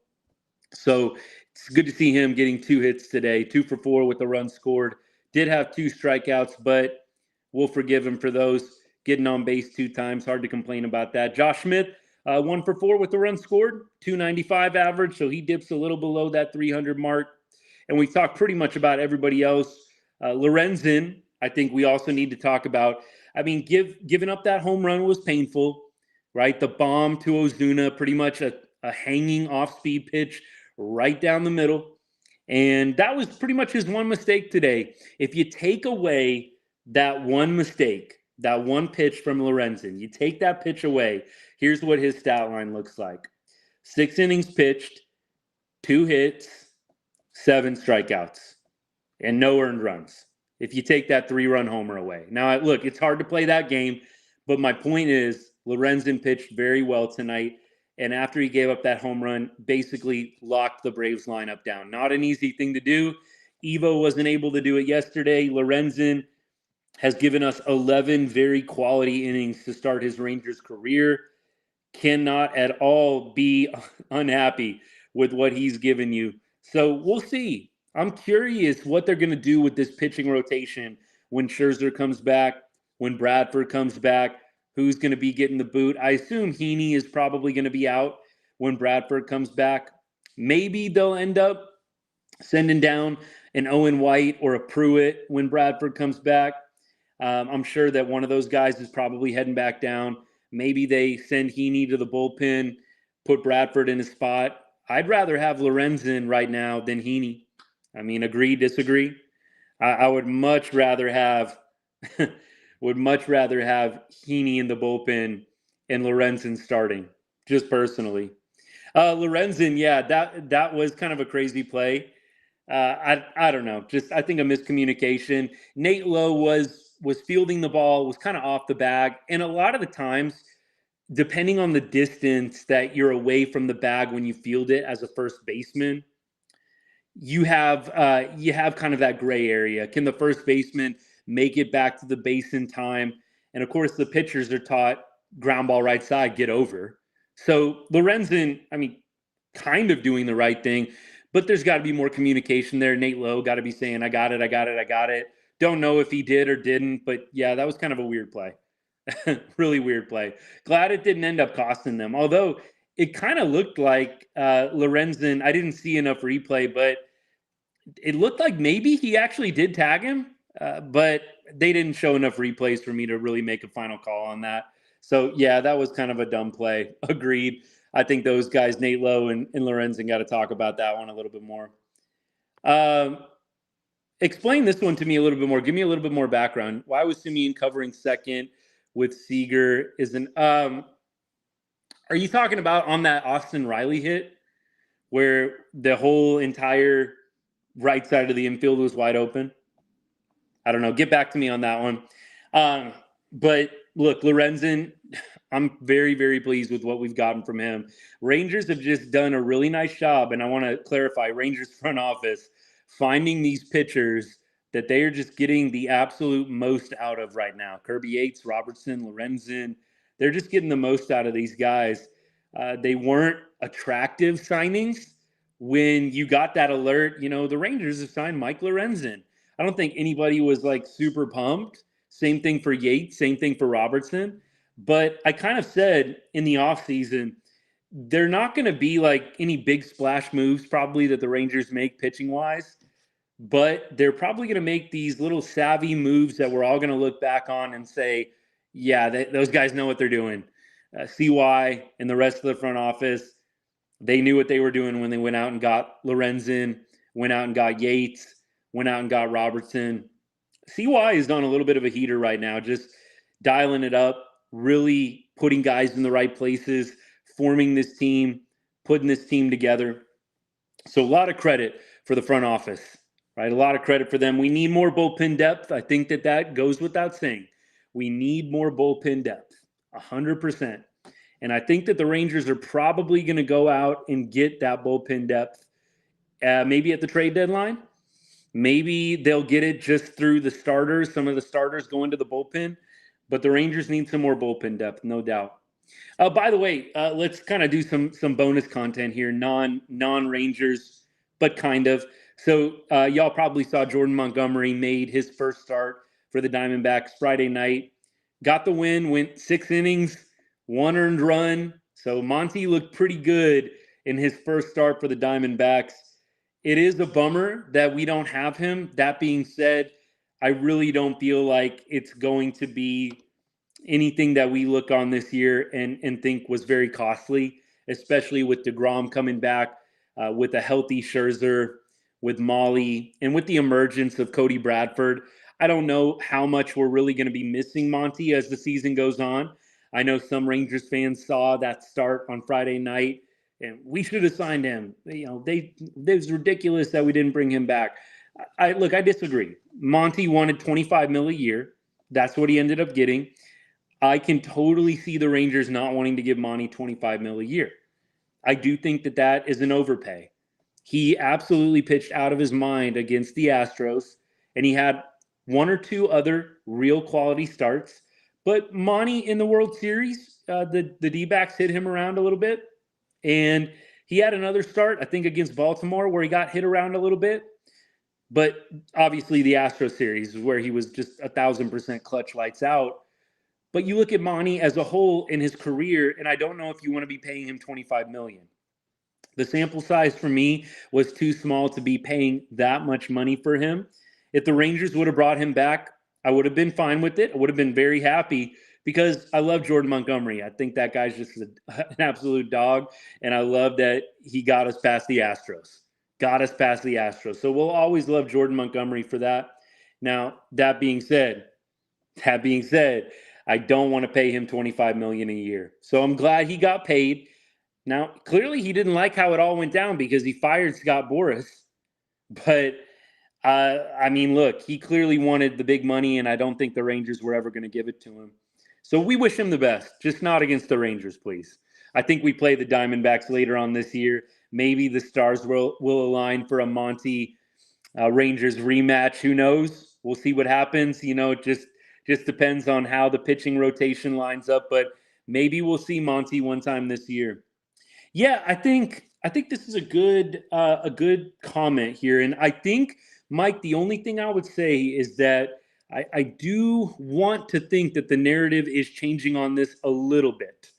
So it's good to see him getting 2 hits today, 2 for 4 with the run scored. Did have 2 strikeouts, but we'll forgive him for those. Getting on base 2 times, hard to complain about that. Josh Smith, 1 for 4 with the run scored, 295 average, so he dips a little below that 300 mark. And we talked pretty much about everybody else. Lorenzen, I think we also need to talk about. I mean, giving up that home run was painful, right? The bomb to Ozuna, pretty much a hanging off-speed pitch right down the middle. And that was pretty much his one mistake today. If you take away that one mistake, that one pitch from Lorenzen, you take that pitch away, here's what his stat line looks like. 6 innings pitched, 2 hits, 7 strikeouts, and no earned runs. If you take that 3-run homer away. Now, look, it's hard to play that game, but my point is Lorenzen pitched very well tonight. And after he gave up that home run, basically locked the Braves lineup down. Not an easy thing to do. Evo wasn't able to do it yesterday. Lorenzen has given us 11 very quality innings to start his Rangers career. Cannot at all be unhappy with what he's given you. So we'll see. I'm curious what they're going to do with this pitching rotation when Scherzer comes back, when Bradford comes back. Who's going to be getting the boot? I assume Heaney is probably going to be out when Bradford comes back. Maybe they'll end up sending down an Owen White or a Pruitt when Bradford comes back. I'm sure that one of those guys is probably heading back down. Maybe they send Heaney to the bullpen, put Bradford in his spot. I'd rather have Lorenzen right now than Heaney. I mean, agree, disagree? I would much rather have Heaney in the bullpen and Lorenzen starting, just personally. Lorenzen, yeah, that was kind of a crazy play. I don't know, just I think a miscommunication. Nate Lowe was fielding the ball, was kind of off the bag, and a lot of the times, depending on the distance that you're away from the bag when you field it as a first baseman, you have kind of that gray area. Can the first baseman make it back to the base in time? And of course, the pitchers are taught ground ball right side, get over. So Lorenzen, I mean, kind of doing the right thing, but there's got to be more communication there. Nate Lowe got to be saying, I got it. Don't know if he did or didn't, but yeah, that was kind of a weird play. Really weird play. Glad it didn't end up costing them. Although it kind of looked like Lorenzen, I didn't see enough replay, but it looked like maybe he actually did tag him, but they didn't show enough replays for me to really make a final call on that. So, yeah, that was kind of a dumb play. Agreed. I think those guys, Nate Lowe and Lorenzen, got to talk about that one a little bit more. Explain this one to me a little bit more. Give me a little bit more background. Why was Simeon covering second with Seager? Are you talking about on that Austin Riley hit where the whole entire right side of the infield was wide open? I don't know. Get back to me on that one. But look, Lorenzen, I'm very, very pleased with what we've gotten from him. Rangers have just done a really nice job, and I want to clarify, Rangers front office, finding these pitchers that they are just getting the absolute most out of right now. Kirby Yates, Robertson, Lorenzen, they're just getting the most out of these guys. They weren't attractive signings. When you got that alert, the Rangers have signed Mike Lorenzen. I don't think anybody was like super pumped. Same thing for Yates, same thing for Robertson. But I kind of said in the offseason, they're not going to be like any big splash moves probably that the Rangers make pitching wise, but they're probably going to make these little savvy moves that we're all going to look back on and say, yeah, those guys know what they're doing. CY and the rest of the front office, they knew what they were doing when they went out and got Lorenzen, went out and got Yates, went out and got Robertson. CY is on a little bit of a heater right now, just dialing it up, really putting guys in the right places, forming this team, putting this team together. So a lot of credit for the front office, right? A lot of credit for them. We need more bullpen depth. I think that goes without saying. We need more bullpen depth, 100%. And I think that the Rangers are probably going to go out and get that bullpen depth, maybe at the trade deadline. Maybe they'll get it just through the starters, some of the starters going to the bullpen. But the Rangers need some more bullpen depth, no doubt. By the way, let's kind of do some bonus content here, non-Rangers, but kind of. So y'all probably saw Jordan Montgomery made his first start for the Diamondbacks Friday night. Got the win, went 6 innings, 1 earned run. So Monty looked pretty good in his first start for the Diamondbacks. It is a bummer that we don't have him. That being said, I really don't feel like it's going to be anything that we look on this year and think was very costly, especially with DeGrom coming back, with a healthy Scherzer, with Molly, and with the emergence of Cody Bradford. I don't know how much we're really going to be missing Monty as the season goes on. I know some Rangers fans saw that start on Friday night, and we should have signed him. You know, it was ridiculous that we didn't bring him back. I disagree. Monty wanted $25 million a year. That's what he ended up getting. I can totally see the Rangers not wanting to give Monty $25 million a year. I do think that is an overpay. He absolutely pitched out of his mind against the Astros, and he had 1 or 2 other real quality starts. But Monty in the World Series, the D-backs hit him around a little bit, and he had another start, I think, against Baltimore where he got hit around a little bit. But obviously the Astro series is where he was just 1,000% clutch lights out. But you look at Monty as a whole in his career, and I don't know if you want to be paying him $25 million. The sample size for me was too small to be paying that much money for him. If the Rangers would have brought him back, I would have been fine with it. I would have been very happy because I love Jordan Montgomery. I think that guy's just an absolute dog, and I love that he got us past the Astros. So we'll always love Jordan Montgomery for that. Now, that being said, I don't want to pay him $25 million a year. So I'm glad he got paid. Now, clearly he didn't like how it all went down because he fired Scott Boras. But, I mean, look, he clearly wanted the big money, and I don't think the Rangers were ever going to give it to him. So we wish him the best, just not against the Rangers, please. I think we play the Diamondbacks later on this year. Maybe the stars will align for a Monty Rangers rematch. Who knows? We'll see what happens. You know, it just depends on how the pitching rotation lines up. But maybe we'll see Monty one time this year. Yeah, I think this is a good comment here, and I think, Mike, the only thing I would say is that I do want to think that the narrative is changing on this a little bit,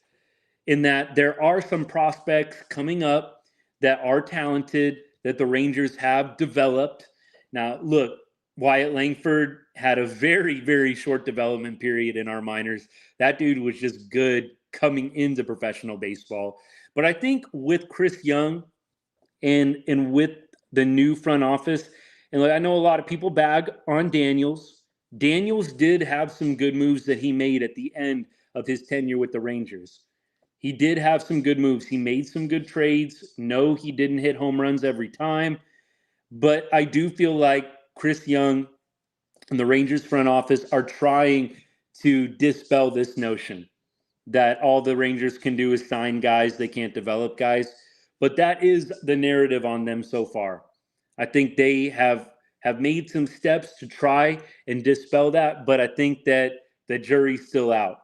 in that there are some prospects coming up that are talented that the Rangers have developed. Now, look, Wyatt Langford had a very, very short development period in our minors. That dude was just good coming into professional baseball. But I think with Chris Young and with the new front office, and look, I know a lot of people bag on Daniels. Daniels did have some good moves that he made at the end of his tenure with the Rangers. He did have some good moves. He made some good trades. No, he didn't hit home runs every time. But I do feel like Chris Young and the Rangers front office are trying to dispel this notion that all the Rangers can do is sign guys, they can't develop guys. But that is the narrative on them so far. I think they have made some steps to try and dispel that, but I think that the jury's still out.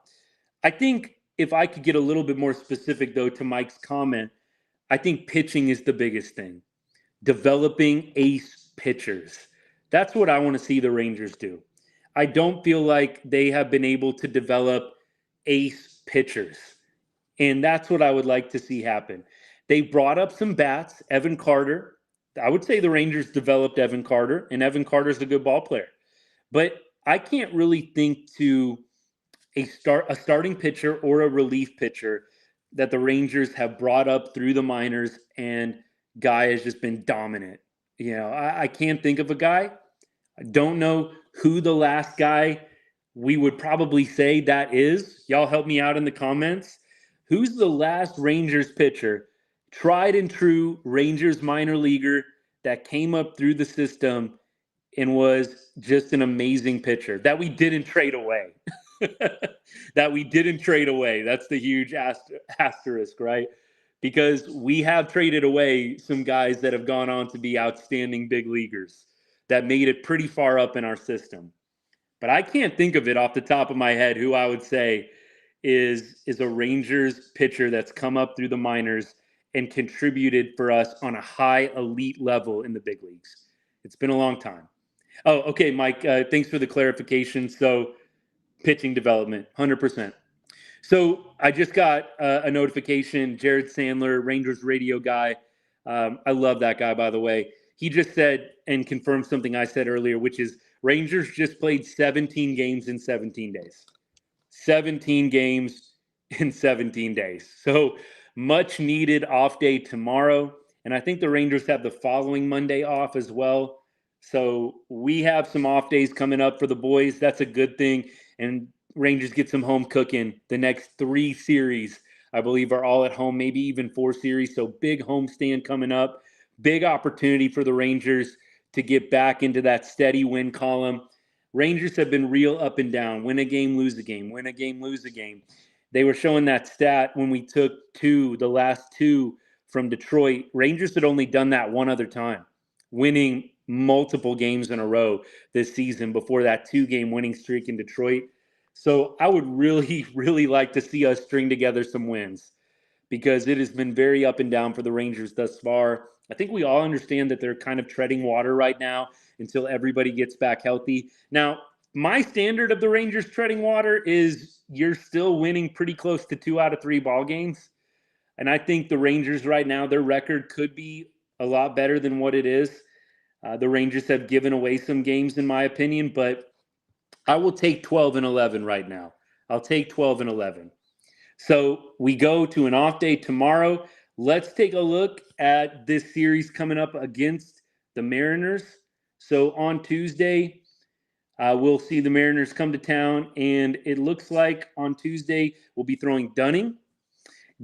I think if I could get a little bit more specific, though, to Mike's comment, I think pitching is the biggest thing. Developing ace pitchers. That's what I want to see the Rangers do. I don't feel like they have been able to develop ace pitchers. And that's what I would like to see happen. They brought up some bats. Evan Carter. I would say the Rangers developed Evan Carter, and Evan Carter's a good ball player. But I can't really think to a starting pitcher or a relief pitcher that the Rangers have brought up through the minors and guy has just been dominant. You know, I can't think of a guy. I don't know who the last guy we would probably say that is. Y'all help me out in the comments. Who's the last Rangers pitcher, tried and true Rangers minor leaguer that came up through the system and was just an amazing pitcher that we didn't trade away? that we didn't trade away. That's the huge asterisk, right? Because we have traded away some guys that have gone on to be outstanding big leaguers that made it pretty far up in our system. But I can't think of it off the top of my head who I would say is a Rangers pitcher that's come up through the minors and contributed for us on a high elite level in the big leagues. It's been a long time. Oh, okay, Mike. Thanks for the clarification. So, pitching development, 100%. So, I just got a notification. Jared Sandler, Rangers radio guy. I love that guy, by the way. He just said and confirmed something I said earlier, which is Rangers just played 17 games in 17 days. 17 games in 17 days. So, much needed off day tomorrow. And I think the Rangers have the following Monday off as well. So we have some off days coming up for the boys. That's a good thing. And Rangers get some home cooking. The next 3 series, I believe, are all at home, maybe even 4 series. So big homestand coming up. Big opportunity for the Rangers to get back into that steady win column. Rangers have been real up and down. Win a game, lose a game. Win a game, lose a game. They were showing that stat when we took the last 2 from Detroit. Rangers had only done that one other time, winning multiple games in a row this season before that 2-game winning streak in Detroit. So I would really, really like to see us string together some wins because it has been very up and down for the Rangers thus far. I think we all understand that they're kind of treading water right now until everybody gets back healthy. Now, my standard of the Rangers treading water is you're still winning pretty close to 2 out of 3 ball games. And I think the Rangers right now, their record could be a lot better than what it is. The Rangers have given away some games, in my opinion, but I will take 12-11 right now. I'll take 12-11. So we go to an off day tomorrow. Let's take a look at this series coming up against the Mariners. So on Tuesday, we'll see the Mariners come to town, and it looks like on Tuesday we'll be throwing Dunning.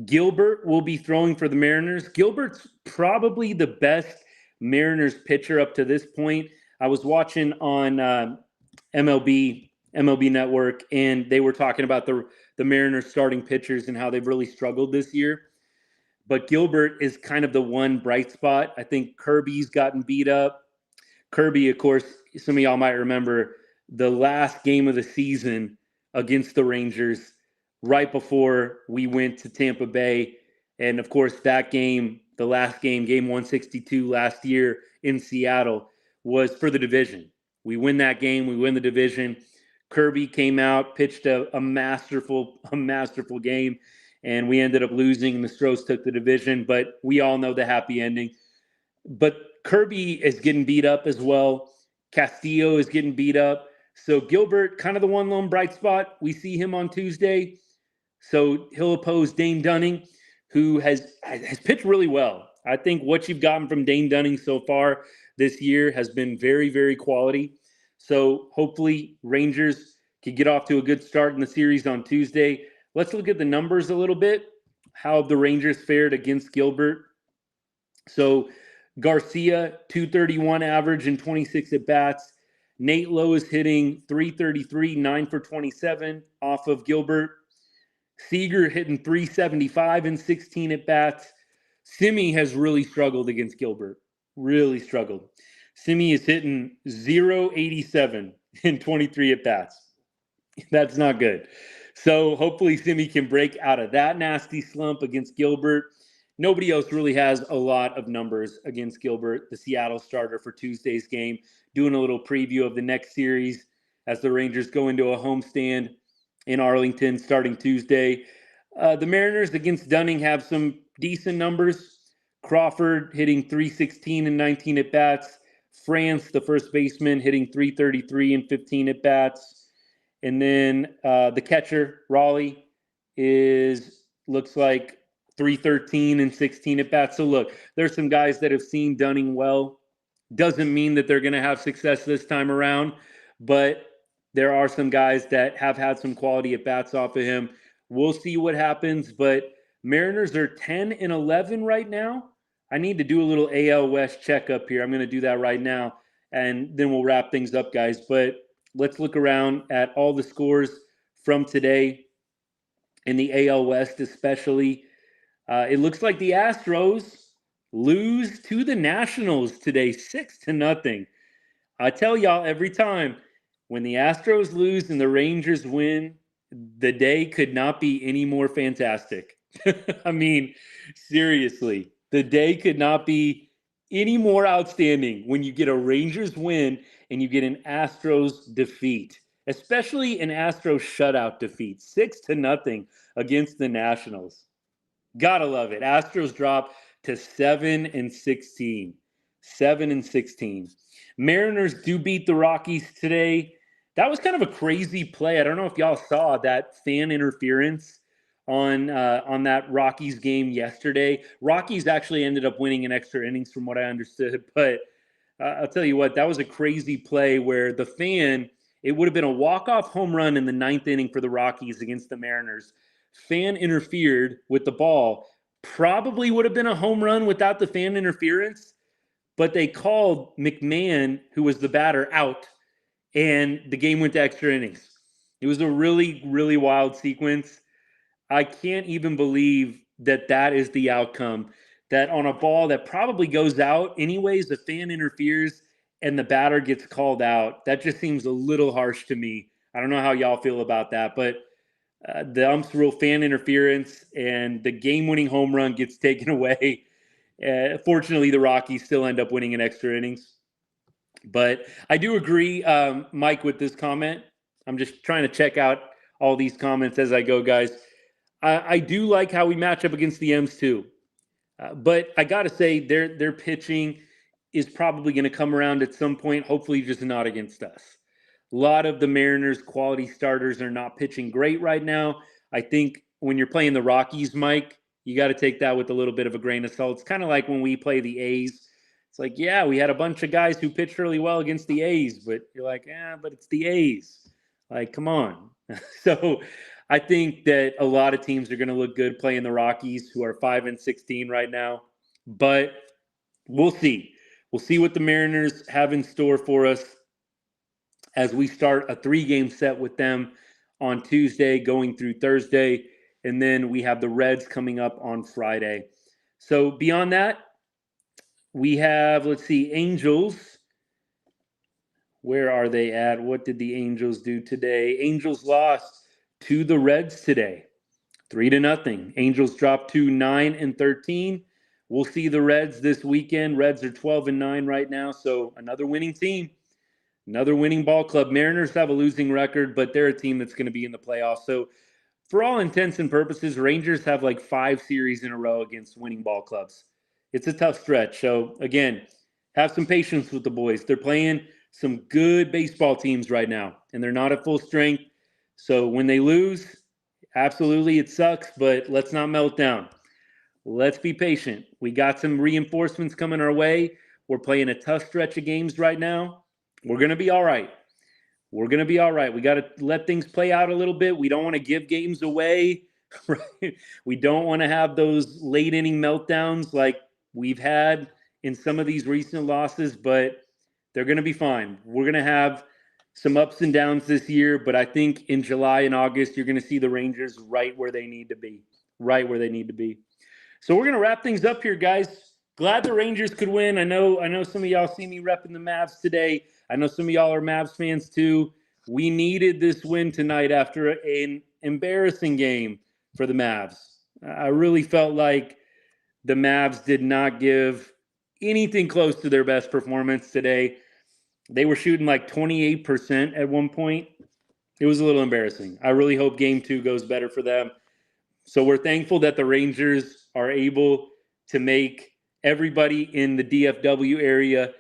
Gilbert will be throwing for the Mariners. Gilbert's probably the best Mariners pitcher up to this point. I was watching on MLB Network, and they were talking about the Mariners starting pitchers and how they've really struggled this year. But Gilbert is kind of the one bright spot. I think Kirby's gotten beat up. Kirby, of course, some of y'all might remember the last game of the season against the Rangers right before we went to Tampa Bay. And, of course, that game, the last game, game 162 last year in Seattle, was for the division. We win that game. We win the division. Kirby came out, pitched a masterful game, and we ended up losing, and the Stros took the division. But we all know the happy ending. But Kirby is getting beat up as well. Castillo is getting beat up. So Gilbert, kind of the one lone bright spot. We see him on Tuesday. So he'll oppose Dane Dunning, who has pitched really well. I think what you've gotten from Dane Dunning so far this year has been very, very quality. So hopefully Rangers can get off to a good start in the series on Tuesday. Let's look at the numbers a little bit, how the Rangers fared against Gilbert. So Garcia, 231 average and 26 at-bats. Nate Lowe is hitting 333, 9 for 27 off of Gilbert. Seager hitting 375 and 16 at-bats. Simi has really struggled against Gilbert. Really struggled. Simi is hitting 087 and 23 at-bats. That's not good. So hopefully Simi can break out of that nasty slump against Gilbert. Nobody else really has a lot of numbers against Gilbert, the Seattle starter for Tuesday's game. Doing a little preview of the next series as the Rangers go into a homestand in Arlington starting Tuesday. The Mariners against Dunning have some decent numbers. Crawford hitting 316 and 19 at-bats. France, the first baseman, hitting 333 and 15 at-bats. And then the catcher, Raleigh, looks like 313 and 16 at-bats. So look, there's some guys that have seen Dunning well. Doesn't mean that they're going to have success this time around, but there are some guys that have had some quality at-bats off of him. We'll see what happens, but Mariners are 10-11 right now. I need to do a little AL West checkup here. I'm going to do that right now, and then we'll wrap things up, guys. But let's look around at all the scores from today in the AL West especially. It looks like the Astros lose to the Nationals today, 6-0. I tell y'all every time, when the Astros lose and the Rangers win, the day could not be any more fantastic. I mean, seriously, the day could not be any more outstanding when you get a Rangers win and you get an Astros defeat, especially an Astros shutout defeat, 6-0 against the Nationals. Gotta love it. Astros drop to 7-16. 7-16. Mariners do beat the Rockies today. That was kind of a crazy play. I don't know if y'all saw that fan interference on that Rockies game yesterday. Rockies actually ended up winning in extra innings from what I understood. But I'll tell you what, that was a crazy play where the fan, it would have been a walk-off home run in the 9th inning for the Rockies against the Mariners. Fan interfered with the ball. Probably would have been a home run without the fan interference, but they called McMahon, who was the batter, out, and the game went to extra innings. It was a really, really wild sequence. I can't even believe that that is the outcome, that on a ball that probably goes out anyways, the fan interferes and the batter gets called out. That just seems a little harsh to me. I don't know how y'all feel about that, but the umps rule fan interference and the game-winning home run gets taken away. Fortunately, the Rockies still end up winning in extra innings. But I do agree, Mike, with this comment. I'm just trying to check out all these comments as I go, guys. I do like how we match up against the M's too. But I got to say, their pitching is probably going to come around at some point, hopefully just not against us. A lot of the Mariners' quality starters are not pitching great right now. I think when you're playing the Rockies, Mike, you got to take that with a little bit of a grain of salt. It's kind of like when we play the A's. It's like, yeah, we had a bunch of guys who pitched really well against the A's, but you're like, but it's the A's. Like, come on. So I think that a lot of teams are going to look good playing the Rockies, who are 5-16 right now. But we'll see. We'll see what the Mariners have in store for us as we start a 3-game set with them on Tuesday going through Thursday. And then we have the Reds coming up on Friday. So beyond that, we have, let's see, Angels. Where are they at? What did the Angels do today? Angels lost to the Reds today, 3-0. Angels dropped to 9-13. We'll see the Reds this weekend. Reds are 12-9 right now, so another winning team. Another winning ball club. Mariners have a losing record, but they're a team that's going to be in the playoffs. So for all intents and purposes, Rangers have like 5 series in a row against winning ball clubs. It's a tough stretch. So again, have some patience with the boys. They're playing some good baseball teams right now, and they're not at full strength. So when they lose, absolutely it sucks, but let's not melt down. Let's be patient. We got some reinforcements coming our way. We're playing a tough stretch of games right now. We're going to be all right. We're going to be all right. We got to let things play out a little bit. We don't want to give games away. Right? We don't want to have those late inning meltdowns like we've had in some of these recent losses, but they're going to be fine. We're going to have some ups and downs this year, but I think in July and August, you're going to see the Rangers right where they need to be. Right where they need to be. So we're going to wrap things up here, guys. Glad the Rangers could win. I know some of y'all see me repping the Mavs today. I know some of y'all are Mavs fans too. We needed this win tonight after an embarrassing game for the Mavs. I really felt like the Mavs did not give anything close to their best performance today. They were shooting like 28% at one point. It was a little embarrassing. I really hope game 2 goes better for them. So we're thankful that the Rangers are able to make everybody in the DFW area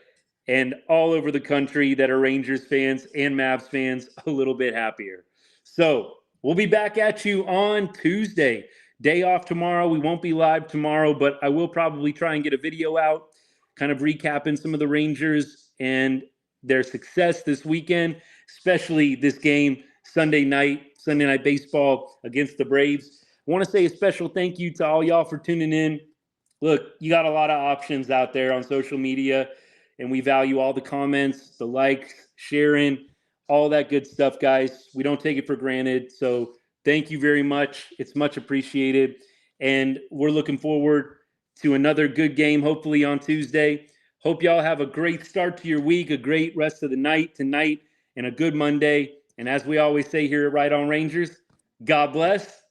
and all over the country that are Rangers fans and Mavs fans a little bit happier. So we'll be back at you on Tuesday. Day off tomorrow. We won't be live tomorrow, but I will probably try and get a video out kind of recapping some of the Rangers and their success this weekend, especially this game Sunday night baseball against the Braves. I want to say a special thank you to all y'all for tuning in. Look, you got a lot of options out there on social media, and we value all the comments, the likes, sharing, all that good stuff, guys. We don't take it for granted. So thank you very much. It's much appreciated. And we're looking forward to another good game, hopefully on Tuesday. Hope y'all have a great start to your week, a great rest of the night tonight, and a good Monday. And as we always say here at Right On Rangers, God bless